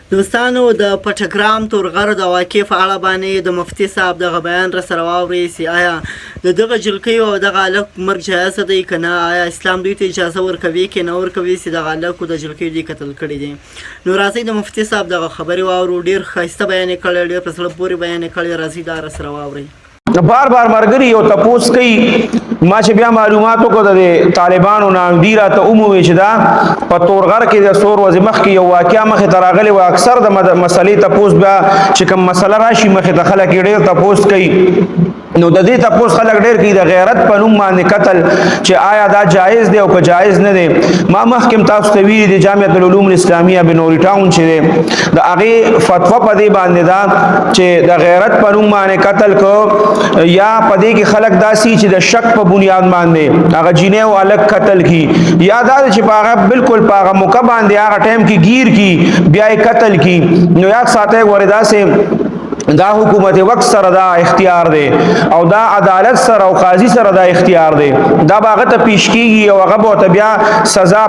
دوستانو د پټګرام تورغر د واقعې په اړه باندې د مفتي صاحب دغه بیان راسره واورئ چې آیا د دغه جلکیو او دغه هلک مرګ جایز دی که نه، آیا اسلام دوی ته اجازه ورکوي که نه ورکوي چې دغه هلک د جلکیو دوی قتل کړي دي. نو راځئ د مفتي صاحب دغه خبرې واورو. ډېر ښایسته بیان یې کړی، ډېر په زړه پورې بیان یې کړی. راځئ دا راسره واورئ. بار بار مرګري او تپوس کوي ما چې بیا معلوماتو کو د طالبانو نام دی را ته عمومي چې دا په تورغر کې د سور ورځې مخکې یو واقعیا مخې ته راغلی و. اکثر د مسلې تپوس بیا چې کوم مسله راشي مخې ته خلک یې ډېر تپوس کوي. نو د دې تپوس خلک ډېر کوي د غیرت په نوم باندې قتل چې آیا دا جایز دی او که جایز نه دی. ما مخکې تاسو ته ویلي دي جامعة العلوم الاسلامیه بنوري ټاون چې دی د هغې فتوا په دې باندې ده چې د غیرت په نوم باندې قتل کو یا پدې کې خلک داسي چې د شک په بنیاد باندې هغه جینې او الګ قتل کی، یا دا چې هغه بالکل په هغه موقع باندې هغه ټایم کې گیر کی بیا یې قتل کی. نو یاد ساته وردا سے دا حکومت وقت سره دا اختیار دی او دا عدالت سره او قاضي سره دا اختیار دی. دا باغه ته پیش کیږي او هغه به بیا سزا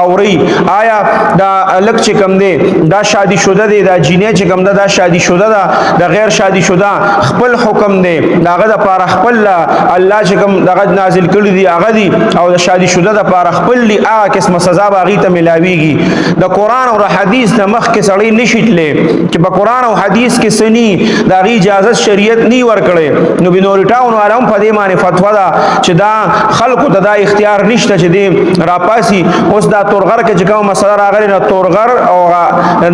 اوري. آیا دا الګ چې کم دی دا شادي شوده دی، دا جینې چې کم ده دا شادي شوده ده، دا غیر شادي شوده خپل حکم دی داغه د پاره خپل الله چې کم دغه نازل کړی دی هغه دی او د شادي شوده د پاره خپل لی هغه قسمه سزا باغی ته ملاویږي. د قران او حدیث د مخ کې سړی نشیتلې چې په قران او حدیث کې سنی دا غي اجازه شریعت نی ورکړي. نو بنوري ټاون والم په دې باندې فتوا ده چې دا خلکو ته دا اختیار نشته چې دې راپاسي. اوس دا تورغر کې چې کوم مسله راغلی نه تورغر او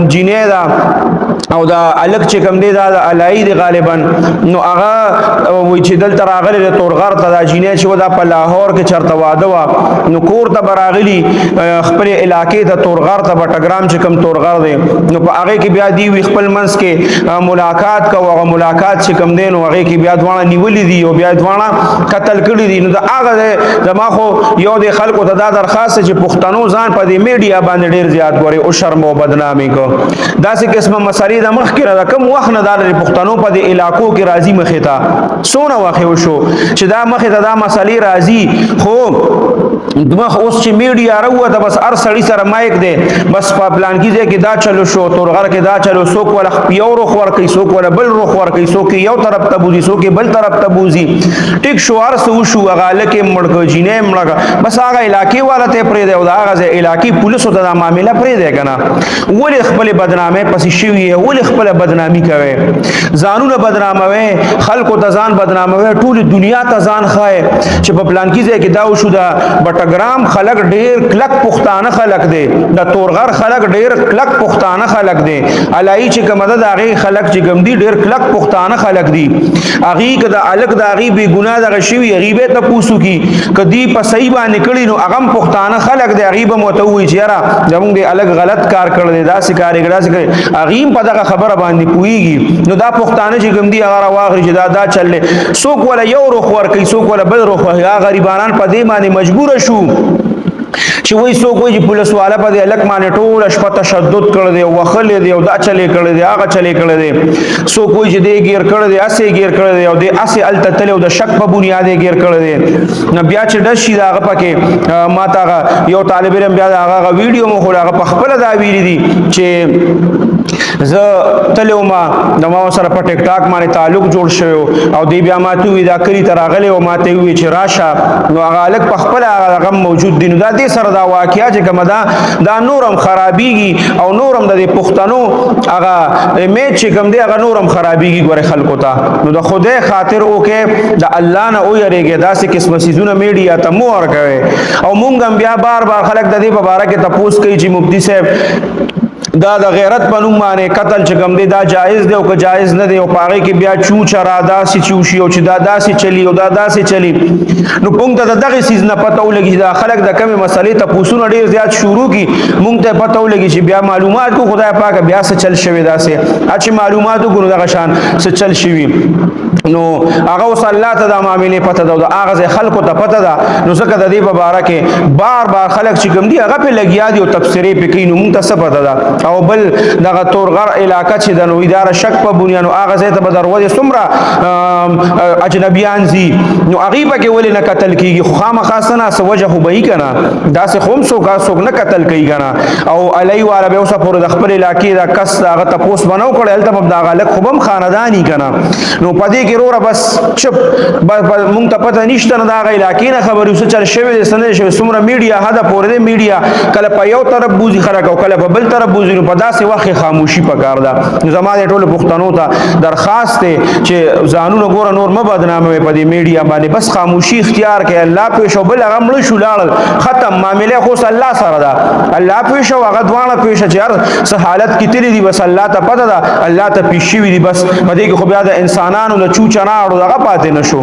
جینې دا او دا الګ چې کوم دی دا الای دی غالبا نو هغه وای چې دلته راغلی د تورغر ته دا جینې چې دا په لاهور کې چرته واده وا نو کور ته براغلی خپل علاقې ته تورغر ته بټګرام چې کوم تورغر دی نو په هغه کې بیا دی خپل منځ کې ملاقات کو هغه ملاقات چې کم دین او هغه کې بیا ځوانه نیولې دي او بیا ځوانه قتل کړي دي. نو دا هغه زما خو یو د خلکو ته دا درخواست چې پښتنو ځان په دې میډیا باندې ډیر زیات غوري او شرم او بدنامي کو. دا سه قسمه مسالې د مخ کې را کم وخت نه دار پښتنو په دې علاقو کې راضي مخې ته سونه واخې وشو چې دا مخې ته دا مسالې راضي خو دماغ اوس چې میډیا راوته بس ار سړی سره مایک دی بس په پلان کې دا چلو شو تورغر کې دا چلو سوک ولا پیورو خور کوي سوک ولا بل روخ ور کوي سوک یو طرف ته بوزي سوک بل طرف ته بوزي ټیک شو ار سو شو هغه لکه مړکو جینې مړکا بس هغه علاقې والا ته پرې دی او دا هغه علاقې پولیسو ته دا معاملې پرې دی کنه. ولې خپل بدنامي پسې شوی ولې خپل بدنامي کوي ځانونه بدناموي خلکو ته ځان بدناموي ټول دنیا ته ځان خای چې په پلان کې دا شو دا بټګرام خلک ډېر کلک پښتانه خلک دی د تورغر خلک ډېر کلک پښتانه خلک دی الای چې کومه دا هغه خلک چې ګم دي ډېر کلک پښتانه خلک دي هغه کدا الګ دا هغه بے ګناه دغه شوی غیبه ته پوسو کی کدی په صحیح باندې کړي نو هغه پښتانه خلک دی هغه به متوي چې یاره زموږ دی الګ غلط کار کړل دا سکاري ګډا سکاري هغه په دغه خبره باندې پويږي. نو دا پښتانه چې ګم دي هغه واغری چې دا چلې څوک ولا یو روخ ور کوي څوک ولا بل روخ هغه غریبانان په دې باندې مجبور شو چې وای سو کوئی پولیس والا په دې الک باندې ټول شپه تشدد کړی دی وخلې دی او دا چلې کړی دی هغه چلې کړی دی سو کوئی چې دې گیر کړی دی اسې گیر کړی دی او دې اسې التتل او د شک په بنیاد گیر کړی دی. نو بیا چې د شي دا هغه پکې ماته یو طالب علم بیا هغه ویډیو مو خو هغه په خپل دا ویلي دي چې ز تلو ما د ما سره په ټیک ټاک باندې تعلق جوړ شوی او دی بیا ماته وی دا کری تر غلې او ماته وی چې راشه نو هغه الک په خپل هغه موجود دي. نو دا دې سره دا واقعیا چې کومه دا نورم خرابيږي او نورم د پښتنو هغه میچ چې کوم دی هغه نورم خرابيږي ګوره خلکو ته. نو د خدای خاطر او کې د الله نه او یریږي داسې قسمه سيزونه میډیا ته مو ورکوي او مونږ هم بیا بار بار خلک د دې په اړه کې تپوس کوي چې مفتی صاحب دا د غیرت په نوم باندې قتل چې کوم دی دا جایز دی او که جایز نه دی او پاره کې بیا چوچرا داسې چوشي او چې دا داسې چلی او دا داسې چلی. نو پونږ ته دغه سیز نه پته ولګي دا خلک د کمی مسلې ته پوسونه ډیر زیات شروع کی مونږ ته پته ولګي چې بیا معلومات کو خدای پاک بیا څه چل شوی داسې اچ معلوماتو کو دغه شان څه چل شوی. نو هغه وس الله ته د معاملې پته ده او هغه خلکو ته پته ده نو ځکه د دې په باره کې بار بار خلک چې کوم دي هغه په لګیا دي او تفسیرې پې کوي نو مونږ ته څه پته ده او بل دغه تورغر علاقه چې د نو اداره شک په بنیاد نو هغه ځای ته به دروازې څومره اجنبیان ځي نو هغوی پکې ولې نه قتل کېږي خو خامخا څه نه څه وجه خو به وي که نه داسې خو هم څوک نه قتل کوي که نه او علی والا به اوسه پورې د خپل علاقې دا کس د هغه تپوس به نه و کړی هلته به د هغه هلک خو به هم خاندان که نه نو په دې کې وروره بس چپ مونږ ته پته نشته نه د هغه علاقې نه خبرې څه چل شوی دی څه نه دی شوی څومره میډیا حده پورې دی میډیا کله په یو طرف بوځي خلک او کله په بل طرف بوځي نو په داسې وخت کې خاموشي پکار ده نو زما د ټولو پښتنو ته درخواست دی چې ځانونه ګوره نور مه بدناموئ په دې میډیا باندې بس خاموشي اختیار کړئ الله پوه شو بل هغه مړه شو لاړل ختم معاملې خو اوس الله سره ده الله پوه شو هغه دواړه پوه شه چې هر څه حالت کې تللي دي بس الله ته پته ده الله ته پیښ شوي دي بس په دې کې خو بیا د انسانانو د چوچناړو دغه پاتې نه شو